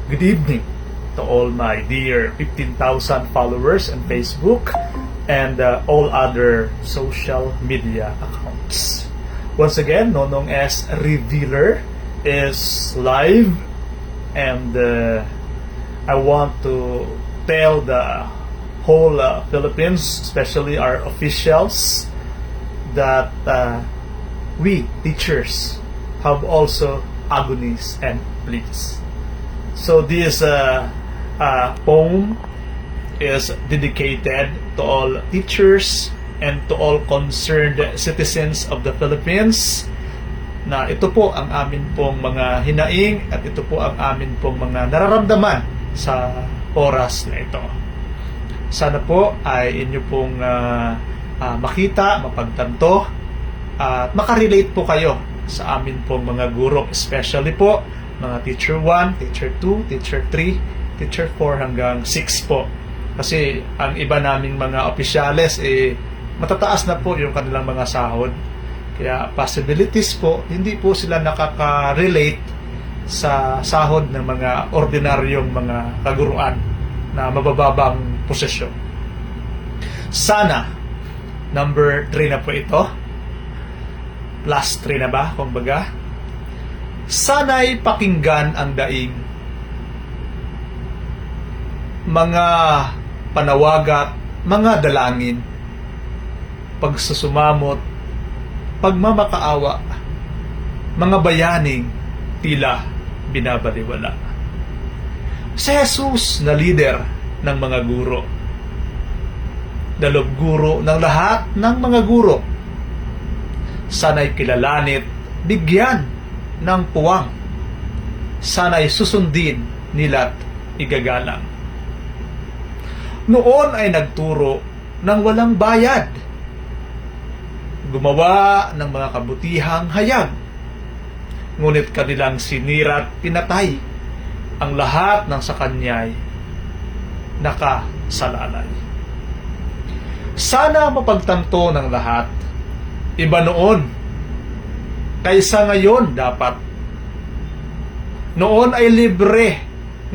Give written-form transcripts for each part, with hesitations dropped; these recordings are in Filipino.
Good evening to all my dear 15,000 followers on Facebook and all other social media accounts. Once again, Nonong S. Revealer is live, and I want to tell the whole Philippines, especially our officials, that we teachers have also agonies and pleas. So this poem is dedicated to all teachers and to all concerned citizens of the Philippines, na ito po ang amin pong mga hinaing at ito po ang amin pong mga nararamdaman sa oras na ito. Sana po ay inyo pong makita, mapagtanto at makarelate po kayo sa amin pong mga guro, especially po mga teacher 1, teacher 2, teacher 3, teacher 4 hanggang 6 po. Kasi ang iba naming mga opisyales matataas na po yung kanilang mga sahod. Kaya possibilities po, hindi po sila nakaka-relate sa sahod ng mga ordinaryong mga kaguruan na mabababang posisyon. Sana, number 3 na po ito. Plus 3 na ba, kumbaga? Sana'y pakinggan ang daing mga panawagat, mga dalangin, pagsusumamot, pagmamakaawa, mga bayaning tila binabaliwala. Si Jesus na leader ng mga guro, dalob guro ng lahat ng mga guro, sana'y kilalanit, bigyan ng puwang, sana'y susundin nila't igagalang. Noon ay nagturo ng walang bayad, gumawa ng mga kabutihang hayag, ngunit kanilang sinira't pinatay ang lahat ng sa kanya'y nakasalalay. Sana mapagtanto ng lahat, iba noon kaysa ngayon dapat. Noon ay libre,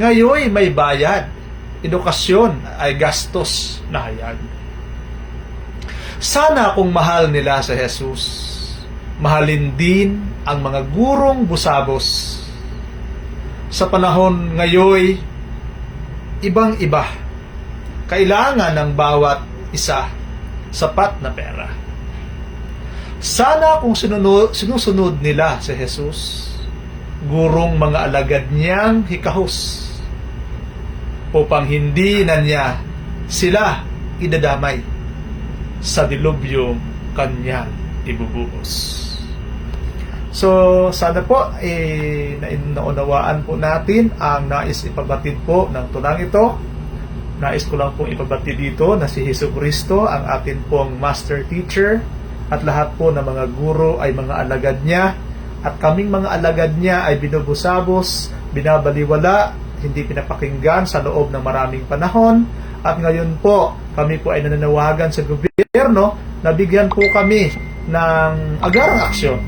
ngayon may bayad. Edukasyon ay gastos na hayag. Sana kung mahal nila sa Jesus, mahalin din ang mga gurong busabos. Sa panahon ngayon, ibang-iba. Kailangan ng bawat isa sapat na pera. Sana kung sinusunod nila si Jesus, gurong mga alagad niyang hikahos, upang hindi na niya sila idadamay sa dilubyong kanyang ibubuhos. So, sana po naunawaan po natin ang nais ipabatid po ng tunang ito. Nais ko lang pong ipabatid dito na si Jesucristo, ang atin pong master teacher, at lahat po ng mga guro ay mga alagad niya, at kaming mga alagad niya ay binubusabos, binabaliwala, hindi pinapakinggan sa loob ng maraming panahon. At ngayon po, kami po ay nananawagan sa gobyerno na bigyan po kami ng agarang aksyon.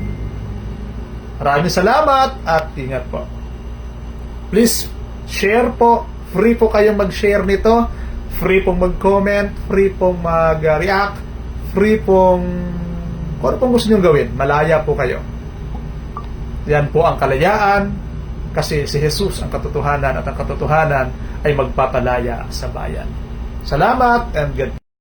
Maraming salamat at ingat po. Please share po, free po kayong mag-share nito, free pong mag-comment, free pong mag-react, free pong kung ano pong gusto nyo gawin, malaya po kayo. Yan po ang kalayaan, kasi si Jesus ang katotohanan, at ang katotohanan ay magpapalaya sa bayan. Salamat and God